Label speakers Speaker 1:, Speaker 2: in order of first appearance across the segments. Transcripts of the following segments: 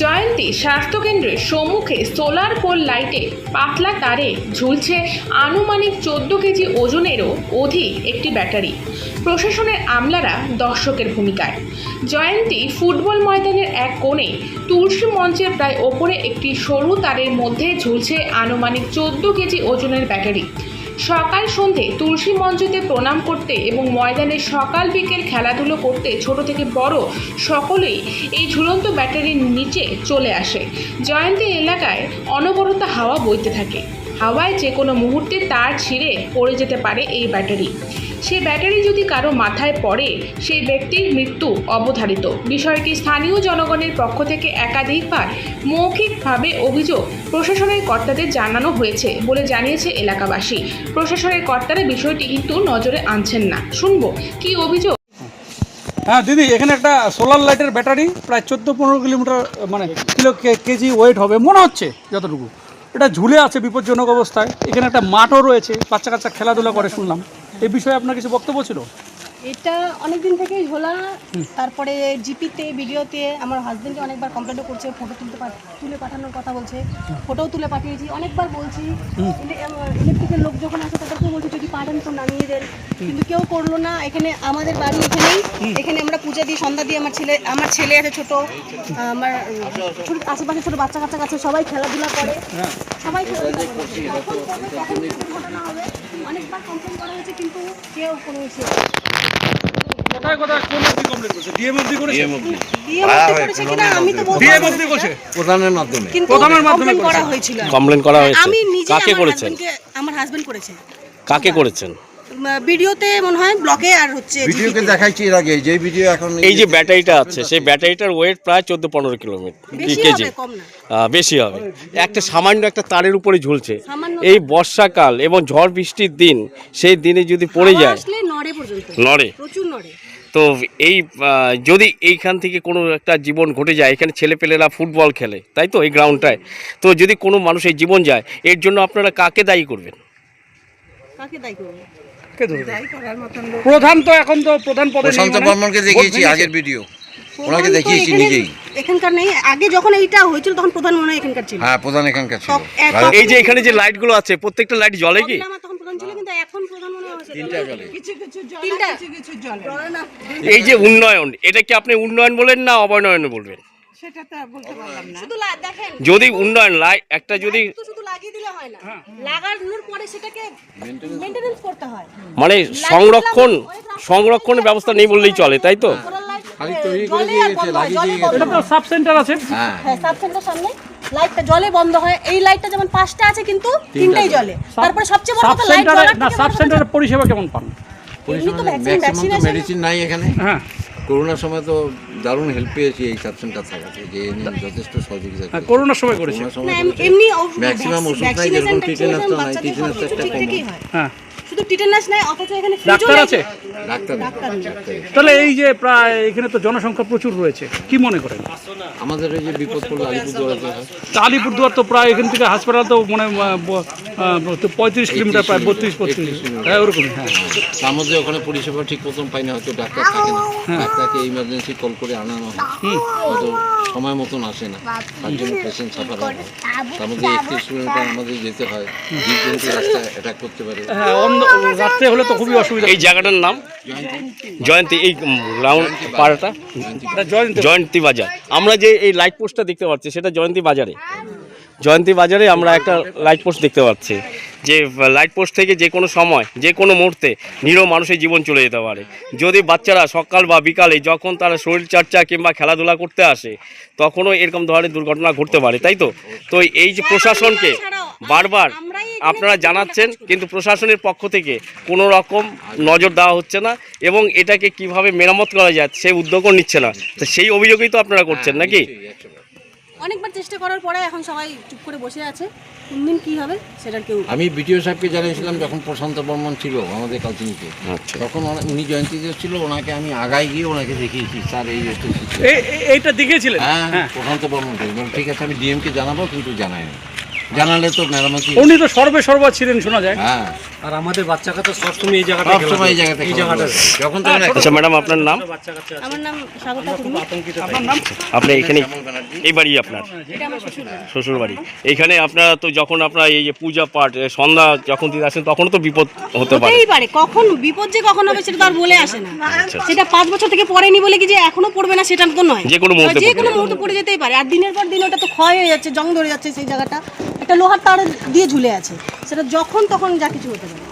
Speaker 1: জয়ন্তী স্বাস্থ্যকেন্দ্রের সম্মুখে solar pole লাইটে পাতলা তারে ঝুলছে আনুমানিক 14 কেজি ওজনেরও অধিক একটি ব্যাটারি। প্রশাসনের আমলারা দর্শকের ভূমিকায়। জয়ন্তী ফুটবল ময়দানের এক কোণে তুলসী মঞ্চের প্রায় ওপরে একটি সরু তারের মধ্যে ঝুলছে আনুমানিক 14 কেজি ওজনের ব্যাটারি। সকাল সন্ধে তুলসী মঞ্চতে প্রণাম করতে এবং ময়দানে সকাল বিকেল খেলাধুলো করতে ছোট থেকে বড় সকলেই এই ঝুলন্ত ব্যাটারির নিচে চলে আসে। জয়ন্তী এলাকায় অনবরত হাওয়া বইতে থাকে। হাওয়ায় যে কোনো মুহূর্তে তার ছিঁড়ে পড়ে যেতে পারে এই ব্যাটারি। সেই ব্যাটারি যদি কারো মাথায় পড়ে সেই ব্যক্তির মৃত্যু অবধারিত। বিষয়টি স্থানীয় জনগণের পক্ষ থেকে একাধিকবার মৌখিকভাবে অভিযোগ প্রশাসনের কর্তাদের জানানো হয়েছে বলে জানিয়েছে এলাকাবাসী। প্রশাসনের কর্তারা বিষয়টি কিন্তু নজরে আনছেন না। শুনবো কি অভিযোগ।
Speaker 2: হ্যাঁ দিদি, এখানে একটা সোলার লাইটের ব্যাটারি প্রায় 14-15 কিলোমিটার কেজি ওয়েট হবে মনে হচ্ছে যতটুকু। এটা ঝুলে আছে বিপজ্জনক অবস্থায়। এখানে একটা মাঠও রয়েছে, বাচ্চা কাচ্চা খেলাধুলা করে শুনলাম। এই বিষয়ে আপনার কিছু বক্তব্য ছিল?
Speaker 3: এটা অনেক দিন থেকেই ঝোলা। তারপরে জিপিতে ভিডিওতে আমার হাজবেন্ডে অনেকবার কমপ্লেনও করছে, ফটো তুলে পাঠানোর কথা বলছে, ফটোও তুলে পাঠিয়েছি, অনেকবার বলছি। ইলেকট্রিকের লোক যখন আসে তাদেরকেও বলছি যদি পাঠান তো নামিয়ে দেন, কিন্তু কেউ করলো না। এখানে আমাদের বাড়ি এখানেই, এখানে আমরা পূজা দিই, সন্ধ্যা দিই। আমার ছেলে আছে ছোট, আমার ছোট আশেপাশে ছোট বাচ্চা কাচ্চা কাছে সবাই খেলাধুলা করে, সবাই খেলাধুলা করে। ঘটনা হবে অনেকবার কমপ্লেন করা হয়েছে কিন্তু কেউ কোনো
Speaker 4: প্রধানের মাধ্যমে
Speaker 3: করা হয়েছিল।
Speaker 5: কমপ্লেন করা হয়েছে।
Speaker 3: আমি নিজে
Speaker 5: কাকে করেছেন?
Speaker 3: আমার হাজবেন্ড করেছে।
Speaker 5: কাকে করেছেন?
Speaker 3: ভিডিওতে মনে হয় ব্লকে আর হচ্ছে
Speaker 4: ভিডিওকে দেখাইছি এর আগে যে ভিডিও এখন
Speaker 5: এই যে ব্যাটারিটা আছে সেই ব্যাটারিটার ওয়েট প্রায় 14-15 কেজি,
Speaker 3: কম না
Speaker 5: বেশি হবে। একটা সামান্য একটা তারের উপরে ঝুলছে। এই বর্ষাকাল এবং ঝড় বৃষ্টির দিন, সেই দিনে যদি পড়ে যায় নড়ে,
Speaker 3: প্রচুর নড়ে।
Speaker 5: তো এই যদি এইখান থেকে কোনো একটা জীবন ঘটে যায়, এখানে ছেলেপেলেরা ফুটবল খেলে তাই তো এই গ্রাউন্ডটায়, তো যদি কোনো মানুষের জীবন যায় এর জন্য আপনারা কাকে দায়ী করবেন?
Speaker 3: কাকে দায়ী করবে?
Speaker 2: প্রধান তো এখন তো প্রধান পদে নেই।
Speaker 4: প্রশান্ত বর্মনকে দেখিয়েছি আগের ভিডিও, ওনাকে দেখিয়েছি নিজেই।
Speaker 3: এখানকার নেই, আগে যখন এইটা হয়েছিল তখন প্রধান মনে হয় এখানকার ছিল।
Speaker 4: হ্যাঁ, প্রধান এখানকার ছিল।
Speaker 5: এই যে এখানে যে লাইটগুলো আছে প্রত্যেকটা লাইট জ্বলে কি?
Speaker 3: তখন প্রধান ছিল কিন্তু এখন প্রধান মনে হয়
Speaker 4: তিনটা জ্বলে।
Speaker 3: কিছু জ্বলে না।
Speaker 5: এই যে উন্নয়ন, এটা কি আপনি উন্নয়ন বলেন না অবনয়ন বলবেন?
Speaker 3: সেটা তো বলতে পারলাম না। শুধু দেখেন
Speaker 5: যদি উন্নয়ন একটা যদি
Speaker 3: শুধু লাগিয়ে দিলে হয় না, লাগানোর পরে সেটাকে মেইনটেনেন্স করতে হয়।
Speaker 5: মানে সংরক্ষণের ব্যবস্থা নেই বললেই চলে তাই তো?
Speaker 4: খালি তৈরি করে দিয়ে গেছে, লাগিয়ে দিয়ে গেছে।
Speaker 2: এটা তো সাব সেন্টার আছে।
Speaker 4: হ্যাঁ,
Speaker 3: সাব সেন্টার সামনে লাইটটা জ্বলে বন্ধ হয়। এই লাইটটা যেমন 5টা আছে কিন্তু 3টাই জ্বলে। তারপরে সবচেয়ে বড় কথা লাইট জ্বলার
Speaker 2: না, সাব সেন্টারের পরিষেবা কেমন পান?
Speaker 4: ম্যাক্সিমাম তো মেডিসিন নাই এখানে।
Speaker 2: হ্যাঁ,
Speaker 4: করোনার সময় তো দারুণ হেল্প পেয়েছি এই সাব সেন্টার থাকাতে, যে যথেষ্ট সহযোগিতা করেছে।
Speaker 2: করোনার সময় করেছে।
Speaker 3: এমনি
Speaker 4: ম্যাক্সিমাম ওষুধ নাই, যেরকম টিটেনাস তো নাই, টিটেনাস একটা কম।
Speaker 2: হ্যাঁ,
Speaker 3: শুধু টিটেনাস নাই, অথচ এখানে
Speaker 2: ডাক্তার আছে।
Speaker 4: ডাক্তার
Speaker 2: তাহলে এই যে প্রায় এখানে তো জনসংখ্যা প্রচুর রয়েছে, কি মনে করেন?
Speaker 4: আমাদের এই যে বিপদ পড়লো আলিপুরদুয়ারে,
Speaker 2: আলিপুরদুয়ার তো প্রায় এখান থেকে হাসপাতাল তো মানে 35 কিলোমিটার, প্রায় 32-35 হ্যাঁ ওরকমই। হ্যাঁ,
Speaker 4: তার মধ্যে ওখানে পরিষেবা ঠিক মতন পাই না, হয়তো ডাক্তার থাকে না, ডাক্তারকে ইমার্জেন্সি কল করে আনানো হয়, হয়তো সময় মতন আসে না, তার জন্য পেশেন্ট সাফার হয়। তার মধ্যে 31 কিলোমিটার আমাদের যেতে হয়, জীবজন্তু রাস্তায় অ্যাটাক করতে পারে।
Speaker 2: হ্যাঁ, রাত্রে হলে তো খুবই অসুবিধা।
Speaker 5: এই জায়গাটার নাম জয়ন্তী, এই গ্রাউন্ড পাড়াটা জয়ন্তী বাজার। আমরা যে এই লাইট পোস্টটা দেখতে পাচ্ছি সেটা জয়ন্তী বাজারে আমরা একটা লাইট পোস্ট দেখতে পাচ্ছি, যে লাইট পোস্ট থেকে যে কোনো সময় যে কোনো মুহূর্তে নিরীহ মানুষের জীবন চলে যেতে পারে। যদি বাচ্চারা সকাল বা বিকালে যখন তারা শরীরচর্চা কিংবা খেলাধুলা করতে আসে তখনও এরকম ধরনের দুর্ঘটনা ঘটতে পারে তাই তো? তো এই যে প্রশাসনকে বারবার আপনারা জানাচ্ছেন কিন্তু প্রশাসনের পক্ষ থেকে কোনো রকম নজর দেওয়া হচ্ছে না এবং এটাকে কিভাবে মেরামত করা যায় সেই উদ্যোগও নিচ্ছে না। তো সেই অভিযোগই তো আপনারা করছেন নাকি?
Speaker 3: অনেকবার চেষ্টা করার পরে এখন সবাই চুপ করে বসে আছে। কোন দিন কি হবে সেটার কেউ।
Speaker 4: আমি বিডিও সাহেবকে জানিয়েছিলাম যখন প্রশান্ত বর্মন ছিল আমাদের কালচিনিতে, তখন উনি জয়ন্তীতে ছিল, ওনাকে আমি আগায় গিয়ে ওনাকে দেখিয়েছি, স্যার এই
Speaker 2: এইটা দেখিয়েছিলেন?
Speaker 4: হ্যাঁ, প্রশান্ত বর্মন ঠিক আছে, আমি ডিএমকে জানাবো, কিন্তু জানাই না। জানালে তো মেরামতি।
Speaker 2: উনি তো সর্বা ছিলেন শোনা যায়।
Speaker 4: হ্যাঁ,
Speaker 6: আর আমাদের বাচ্চা কাচ্চা সবসময় এই জায়গাটা
Speaker 4: সব সময় এই জায়গাতে যখন তখন একটা
Speaker 5: আচ্ছা ম্যাডাম, আপনার নাম?
Speaker 6: বাচ্চা কাচ্চা
Speaker 3: আমার নাম স্বাগতা কুর্মি।
Speaker 2: আপনার নাম?
Speaker 5: আপনি এখানে এই বাড়ি আপনার
Speaker 3: এটা আমার শ্বশুর বাড়ি।
Speaker 5: শ্বশুর বাড়ি। এইখানে আপনারা তো যখন আপনারা এই যে পূজা পাঠ সন্ধ্যা যখন দিতে আসেন তখন তো বিপদ হতে পারে।
Speaker 3: হতেই পারে, কখন বিপদ যে কখন হবে সেটা তো আর বলে আসে না। সেটা 5 বছর থেকে পড়েনি বলে কি যে এখনো পড়বে না সেটা তো নয়,
Speaker 5: যে কোনো মুহূর্তে
Speaker 3: যে
Speaker 5: পড়বে।
Speaker 3: কোনো মুহূর্তে পড়ে যেতেই পারে। আর দিনের পর দিন ওটা তো ক্ষয় হয়ে যাচ্ছে, জং ধরে যাচ্ছে, সেই জায়গাটা একটা লোহার তার দিয়ে ঝুলে আছে, সেটা যখন তখন যা কিছু হতে পারে।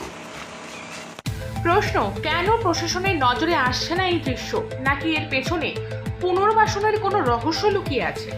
Speaker 1: প্রশ্ন, কেন প্রশাসনের নজরে আসছে না এই দৃশ্য? নাকি এর পেছনে পুনর্বাসনের কোনো রহস্য লুকিয়ে আছে?